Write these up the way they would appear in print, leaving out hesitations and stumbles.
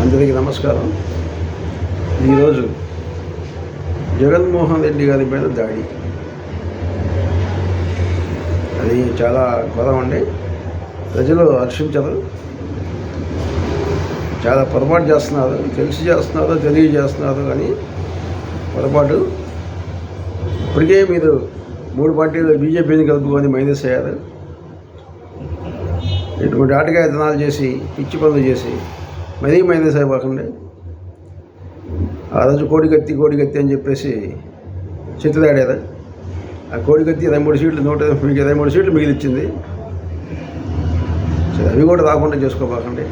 అందరికీ నమస్కారం. ఈరోజు జగన్మోహన్ రెడ్డి గారి పైన దాడి, అది చాలా ఘోరం అండి. ప్రజలు హర్షించరు, చాలా పొరపాటు చేస్తున్నారు. తెలిసి చేస్తున్నారు, తెలియజేస్తున్నారు కానీ పొరపాటు. ఇప్పటికే మీరు 3 పార్టీలు బీజేపీని కలుపుకొని మైనస్ అయ్యారు. ఇటువంటి ఆటగాయతనాలు చేసి, పిచ్చి పనులు చేసి మరీ మైనస్ అయిపోకండి. ఆ రోజు కోడికత్తి అని చెప్పేసి చిత్తులాడారు. ఆ కోడికత్తి 23 సీట్లు 123 సీట్లు మిగిలిచ్చింది. అవి కూడా రాకుండా చేసుకోబాకండి.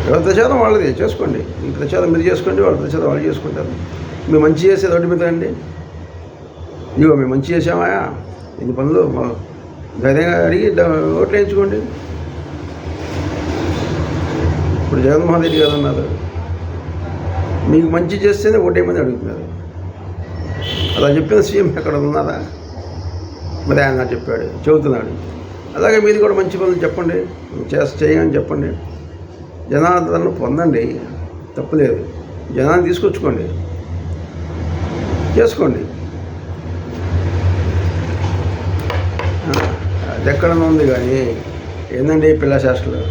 ఎవరి ప్రచారం వాళ్ళది చేసుకోండి. మీ ప్రచారం మీరు చేసుకోండి, వాళ్ళ ప్రచారం వాళ్ళు చేసుకుంటారు. మేము మంచి చేసే రోడ్డు మీద అండి. ఇదిగో మేము మంచి చేసామా, ఇన్ని పనులు ధైర్యంగా అడిగి ఓట్లు వేయించుకోండి. ఇప్పుడు జగన్మోహన్ రెడ్డి గారు అన్నారు, మీకు మంచి చేస్తేనే ఓటేయమని అడుగుతున్నారు. అలా చెప్పిన సీఎం ఎక్కడ ఉన్నారా? మరి ఆయన చెప్పాడు, చెబుతున్నాడు. అలాగే మీరు కూడా మంచి పనులు చెప్పండి, చేయని చెప్పండి. జనాదరణ పొందండి, తప్పులేదు. జనాన్ని తీసుకొచ్చుకోండి, చేసుకోండి. అది ఎక్కడన్నా ఉంది కానీ ఏందండి పిల్ల శాస్త్రాలు.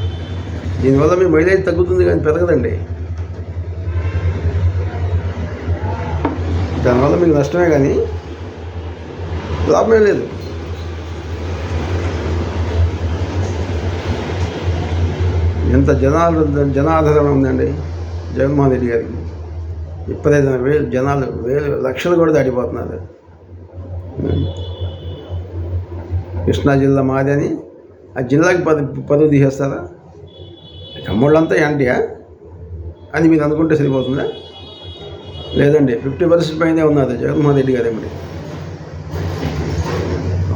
దీనివల్ల మీ మైలేజ్ తగ్గుతుంది కానీ పెరగదండి. దానివల్ల మీకు నష్టమే కానీ లాభమే లేదు. ఎంత జనాదరణ ఉందండి జగన్మోహన్ రెడ్డి గారికి. ఇప్పుడైతే జనాలు లక్షలు కూడా దాటిపోతున్నారు. కృష్ణా జిల్లా మాది అని ఆ జిల్లాకి పదవి తీసేస్తారా? కమ్మోళ్ళంతా యాంటీయా అని మీరు అనుకుంటే సరిపోతుందా? లేదండి, 50% పైనే ఉన్నారు జగన్మోహన్ రెడ్డి గారు. ఏమిటి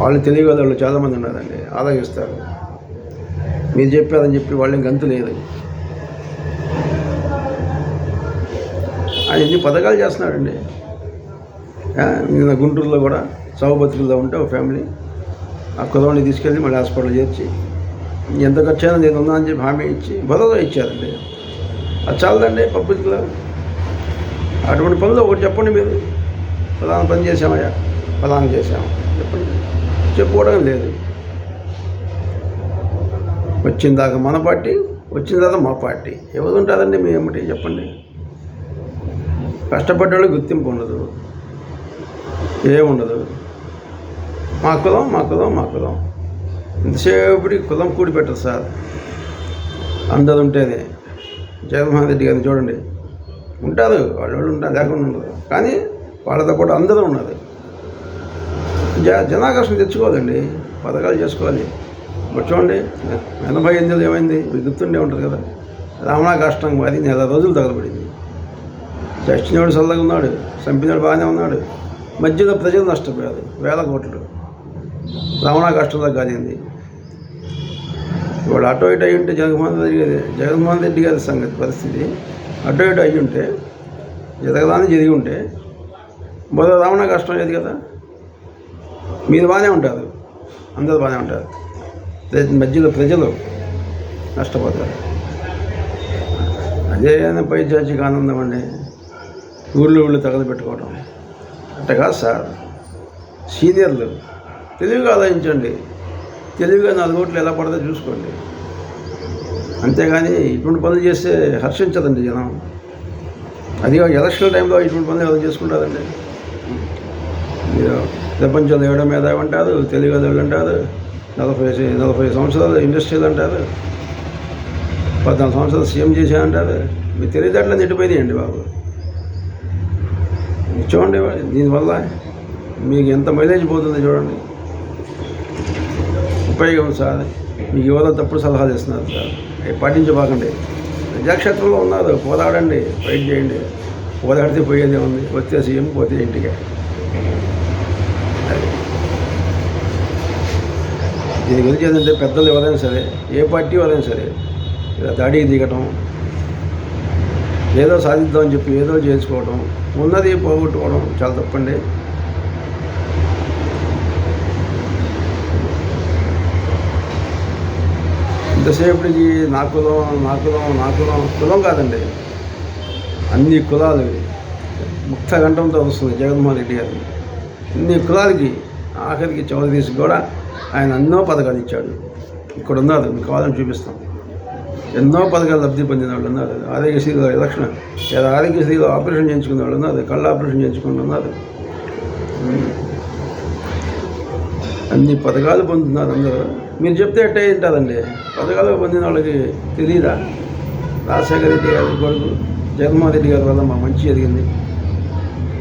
వాళ్ళు తెలియగల వాళ్ళు చాలామంది ఉన్నారండి, ఆలోచిస్తారు. మీరు చెప్పారని చెప్పి వాళ్ళని గంతు లేదు. ఆయన ఎన్ని పథకాలు చేస్తున్నాడండి. నిన్న గుంటూరులో కూడా చావు బతుకుల్లో ఉంటే ఒక ఫ్యామిలీ ఆ కుదవాడిని తీసుకెళ్ళి మళ్ళీ హాస్పిటల్ చేర్చి ఎంత ఖర్చైనా నేను ఉన్నా అని చెప్పి హామీ ఇచ్చి భరోసా ఇచ్చారండి. అది చాలదండి పబ్లిక్లో. అటువంటి పనులు ఒకటి చెప్పండి. మీరు ఫలానా పని చేసామయ్యా, ఫలానా చేసాము చెప్పండి. చెప్పుకోవడం లేదు. వచ్చిన దాకా మన పార్టీ, వచ్చిన తర్వాత మా పార్టీ. ఎవరు ఉంటుందండి మీ ఏమిటి చెప్పండి? కష్టపడ్డ గుర్తింపు ఉండదు, ఏముండదు. మా కులం ఇంతసేపటికి కులం కూడి పెట్టరు సార్. అందరు ఉంటేనే. జగన్మోహన్ రెడ్డి గారిని చూడండి, ఉంటారు వాళ్ళు ఉంటారు, లేకుండా ఉండదు. కానీ వాళ్ళతో పాటు అందరూ ఉన్నారు. జనాకర్షణ తెచ్చుకోవాలండి, పథకాలు చేసుకోవాలి. ఇప్పుడు చూడండి 88 ఏమైంది మీకు గుర్తుండే ఉంటుంది కదా. రావణా కష్టం మరి 4 రోజులు తగలబడింది. చచ్చినవాడు చల్లగా ఉన్నాడు, చంపినాడు బాగానే ఉన్నాడు. మధ్యలో ప్రజలు నష్టపోయారు, వేల కోట్లు. రావణా కష్టంలో కాలింది. ఇవాడు అటో ఇటు అయ్యి ఉంటే జగన్మోహన్ రెడ్డి గారి సంగతి పరిస్థితి అటో ఇటు అయ్యి ఉంటే, జరగదాన్ని జరిగి ఉంటే మొదలు రావణా కష్టం లేదు కదా. మీరు బాగానే ఉంటారు, అందరూ బాగానే ఉంటారు. మధ్యలో ప్రజలు నష్టపోతారు. అదే పైచాచికి ఆనందం అండి, ఊళ్ళు తగలబెట్టుకోవడం. అట్ట కాదు సార్. సీనియర్లు తెలివిగా ఆలోచించండి, తెలివిగా 4 ఓట్లు ఎలా పడదో చూసుకోండి. అంతేగాని ఇటువంటి పనులు చేస్తే హర్షించదండి జనం. అది ఎలక్షన్ టైంలో ఇటువంటి పనులు ఎవరు చేసుకుంటారండి? మీరు ప్రపంచంలో ఎవడో మీద అంటారు, తెలివిగా అంటారు. 40 సంవత్సరాలు ఇండస్ట్రీలు అంటారు, 14 సంవత్సరాలు సీఎం చేశానంటారు. మీ తెలివితేటలు నిండిపోయినాయండి బాబు. చూడండి, దీనివల్ల మీకు ఎంత మైలేజ్ పోతుందో చూడండి. ఉపయోగం సార్. మీకు ఎవరో తప్పుడు సలహాలు ఇస్తున్నారు సార్, అవి పాటించబాకండి. ప్రజాక్షేత్రంలో ఉన్నారు, పోరాడండి, ఫైట్ చేయండి. పోరాడితే పోయేదే ఉంది. వస్తే సీఎం, పోతే ఇంటికి. దీని గురించి ఏంటంటే పెద్దలు ఎవరైనా సరే, ఏ పార్టీ ఎవరైనా సరే ఇలా దాడికి దిగటం, ఏదో సాధిద్దామని చెప్పి ఏదో చేసుకోవడం, ఉన్నది పోగొట్టుకోవడం చాలా తప్పండి. ఇంతసేపటికి నా కులం కులం కాదండి, అన్ని కులాలు ముక్త గంటంతో వస్తుంది జగన్మోహన్ రెడ్డి గారు. అన్ని కులాలకి ఆఖరికి చౌదరీస్కి కూడా ఆయన ఎన్నో పథకాలు ఇచ్చాడు. ఇక్కడ ఉన్నారు, మీకు కావాలని చూపిస్తాం. ఎన్నో పథకాలు లబ్ధి పొందిన వాళ్ళు ఉన్నారు. ఆరోగ్యశ్రీలో ఎలక్షన్ లేదా ఆరోగ్యశ్రీలో ఆపరేషన్ చేయించుకునే వాళ్ళు ఉన్నారు, కళ్ళ ఆపరేషన్ చేయించుకుని ఉన్నారు. అన్ని పథకాలు పొందుతున్నారు అందరూ. మీరు చెప్తే ఎట్టే ఉంటారండి, పథకాలు పొందిన వాళ్ళకి తెలియదా? రాజశేఖర రెడ్డి గారి కొడుకు జగన్మోహన్ రెడ్డి గారి వల్ల మా మంచి జరిగింది,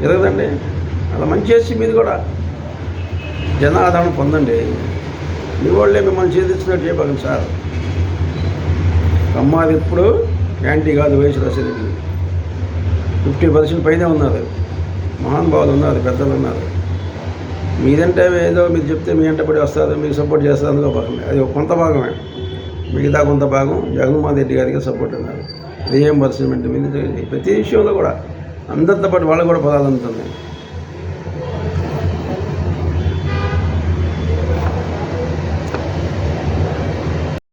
జరగదండి? అలా మంచి చేసి మీరు కూడా జన ఆదరణ పొందండి. మీ వాళ్ళే మిమ్మల్ని చేతిచ్చినట్టు చెప్పగలను సార్. అమ్మాది ఎప్పుడు యాంటీ కాదు వైఎస్ రాజశేఖర 50% పైనే ఉన్నారు, మహానుభావులు ఉన్నారు, పెద్దలు ఉన్నారు. మీదంటే ఏదో మీరు చెప్తే మీ వెంటబడి వస్తారు, మీకు సపోర్ట్ చేస్తారు, అందులో భాగమే. అది కొంత భాగమే. మిగతా కొంత భాగం జగన్మోహన్ రెడ్డి గారికి సపోర్ట్ ఉన్నారు. రియంబర్స్మెంట్ మీద ప్రతి విషయంలో కూడా అందరితో పాటు వాళ్ళు కూడా పదాలు అందుతున్నాయి.